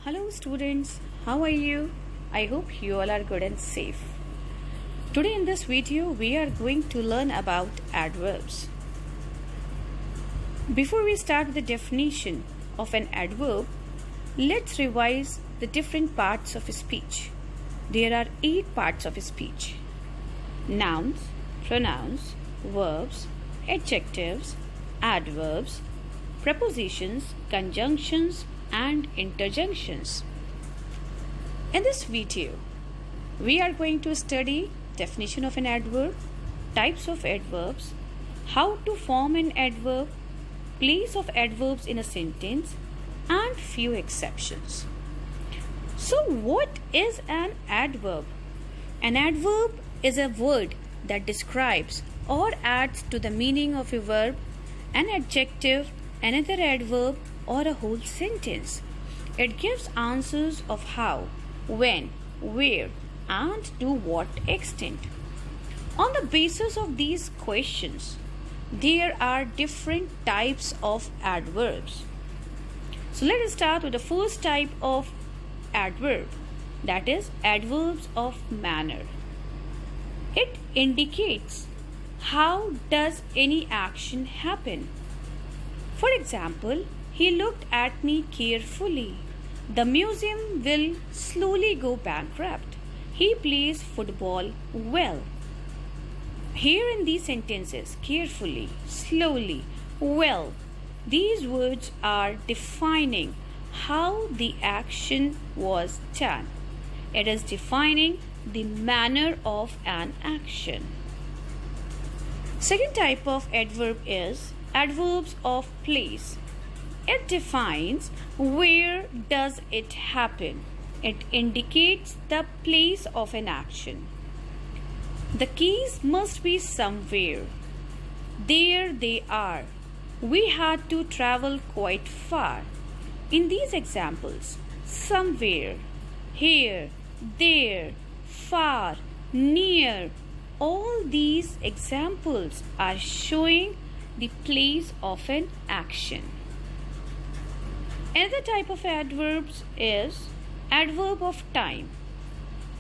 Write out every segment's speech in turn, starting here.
Hello students, how are you? I hope you all are good and safe. Today in this video we are going to learn about adverbs. Before we start with the definition of an adverb, let's revise the different parts of a speech. There are 8 parts of a speech: nouns, pronouns, verbs, adjectives, adverbs, prepositions, conjunctions, and interjunctions. In this video, we are going to study definition of an adverb, types of adverbs, how to form an adverb, place of adverbs in a sentence, and few exceptions. So what is an adverb? An adverb is a word that describes or adds to the meaning of a verb, an adjective, another adverb, or a whole sentence. It gives answers of how, when, where, and to what extent. On the basis of these questions, there are different types of adverbs. So let us start with the first type of adverb, that is adverbs of manner. It indicates how does any action happen. For example, he looked at me carefully. The museum will slowly go bankrupt. He plays football well. Here in these sentences, carefully, slowly, well, these words are defining how the action was done. It is defining the manner of an action. Second type of adverb is adverbs of place. It defines where does it happen. It indicates the place of an action. The keys must be somewhere. There they are. We had to travel quite far. In these examples, somewhere, here, there, far, near, all these examples are showing the place of an action. Another type of adverbs is adverb of time.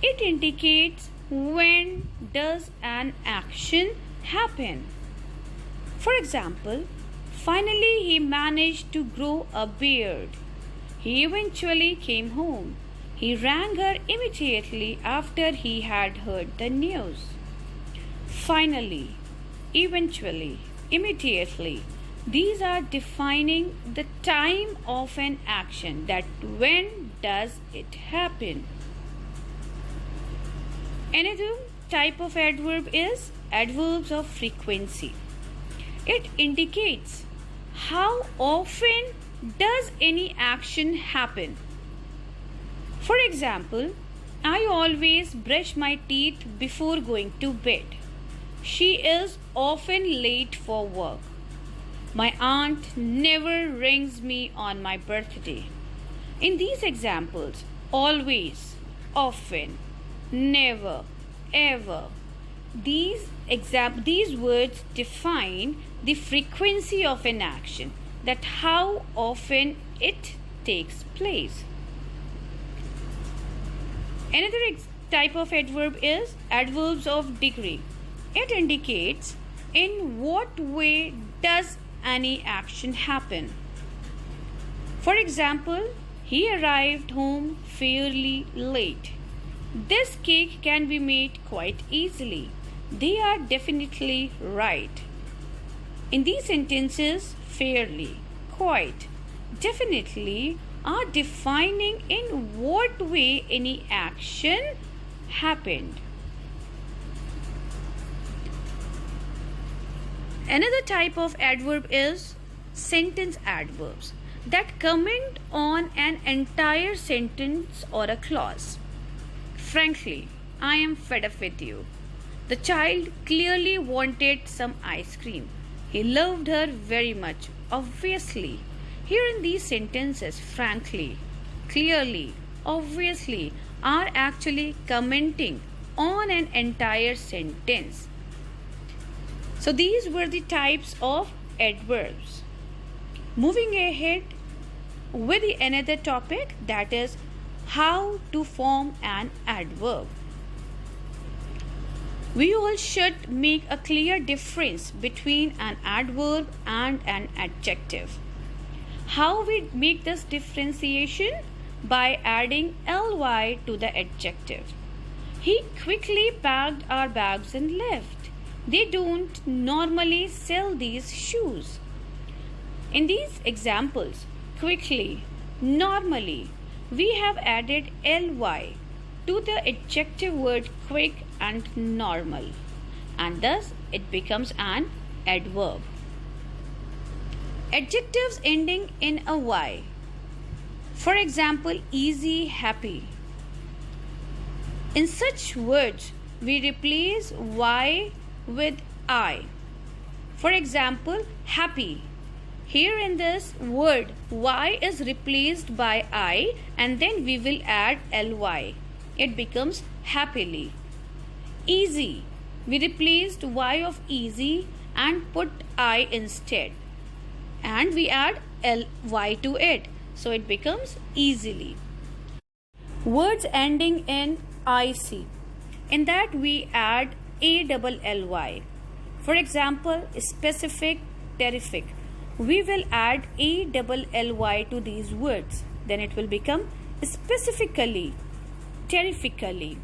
It indicates when does an action happen. For example, finally he managed to grow a beard. He eventually came home. He rang her immediately after he had heard the news. Finally, eventually, immediately. These are defining the time of an action, that when does it happen. Another type of adverb is adverbs of frequency. It indicates how often does any action happen. For example, I always brush my teeth before going to bed. She is often late for work. My aunt never rings me on my birthday. In these examples, always, often, never, ever, these words define the frequency of an action, that how often it takes place. Another type of adverb is adverbs of degree. It indicates in what way does any action happen. For example, he arrived home fairly late. This cake can be made quite easily. They are definitely right. In these sentences, fairly, quite, definitely are defining in what way any action happened. Another type of adverb is sentence adverbs that comment on an entire sentence or a clause. Frankly, I am fed up with you. The child clearly wanted some ice cream. He loved her very much, obviously. Here in these sentences, frankly, clearly, obviously are actually commenting on an entire sentence. So these were the types of adverbs. Moving ahead, with another topic, that is how to form an adverb. We all should make a clear difference between an adverb and an adjective. How we make this differentiation? By adding ly to the adjective. He quickly packed our bags and left. They don't normally sell these shoes. In these examples, quickly, normally, we have added ly to the adjective word quick and normal, and thus it becomes an adverb. Adjectives ending in a y. For example, easy, happy. In such words, we replace y with I. For example, happy. Here in this word, y is replaced by I and then we will add ly. It becomes happily. Easy. We replaced y of easy and put I instead. And we add ly to it. So it becomes easily. Words ending in IC. In that we add ALLY. For example, specific, terrific. We will add ALLY to these words. Then it will become specifically, terrifically.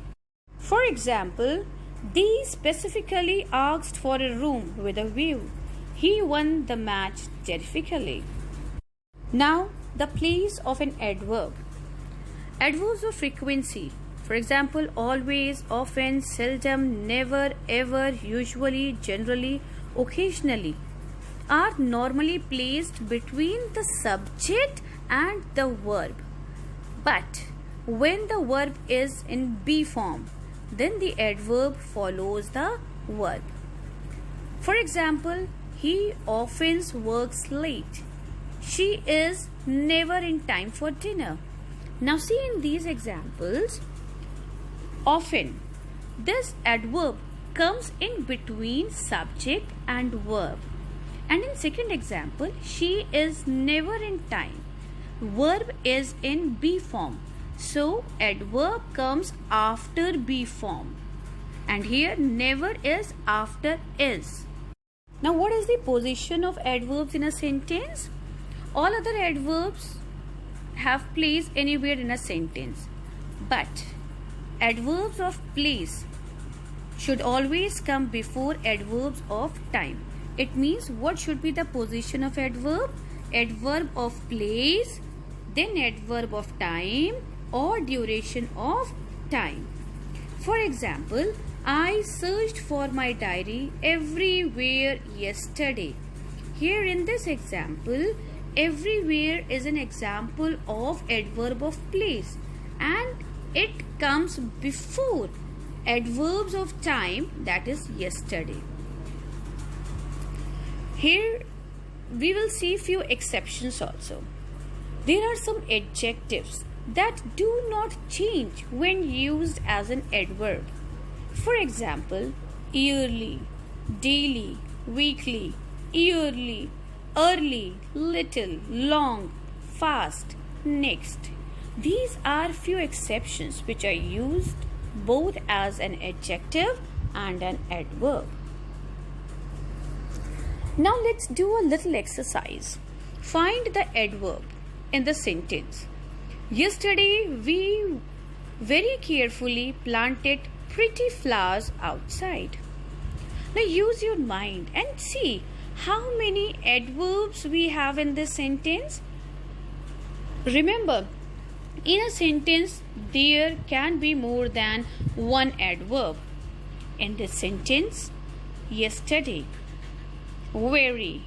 For example, they specifically asked for a room with a view. He won the match terrifically. Now, the place of an adverb. Adverbs of frequency. For example, always, often, seldom, never, ever, usually, generally, occasionally are normally placed between the subject and the verb. But when the verb is in be form, then the adverb follows the verb. For example, he often works late. She is never in time for dinner. Now see in these examples, often this adverb comes in between subject and verb. And in second example, she is never in time. Verb is in be form. So adverb comes after be form. And here never is after is. Now what is the position of adverbs in a sentence? All other adverbs have place anywhere in a sentence. But adverbs of place should always come before adverbs of time. It means what should be the position of adverb? Adverb of place, then adverb of time or duration of time. For example, I searched for my diary everywhere yesterday. Here in this example, everywhere is an example of adverb of place and it comes before adverbs of time, that is yesterday. Here we will see few exceptions also. There are some adjectives that do not change when used as an adverb. For example, yearly, daily, weekly, yearly, early, little, long, fast, next. These are few exceptions which are used both as an adjective and an adverb. Now let's do a little exercise. Find the adverb in the sentence. Yesterday we very carefully planted pretty flowers outside. Now use your mind and see how many adverbs we have in this sentence. Remember, in a sentence there can be more than one adverb. In this sentence, yesterday, very,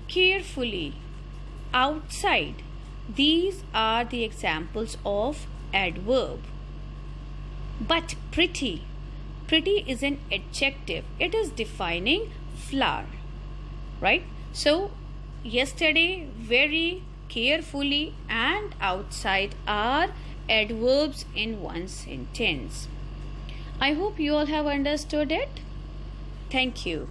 carefully, outside, these are the examples of adverb. But pretty is an adjective. It is defining flower, right? So yesterday, very, carefully and outside are adverbs in one sentence. I hope you all have understood it. Thank you.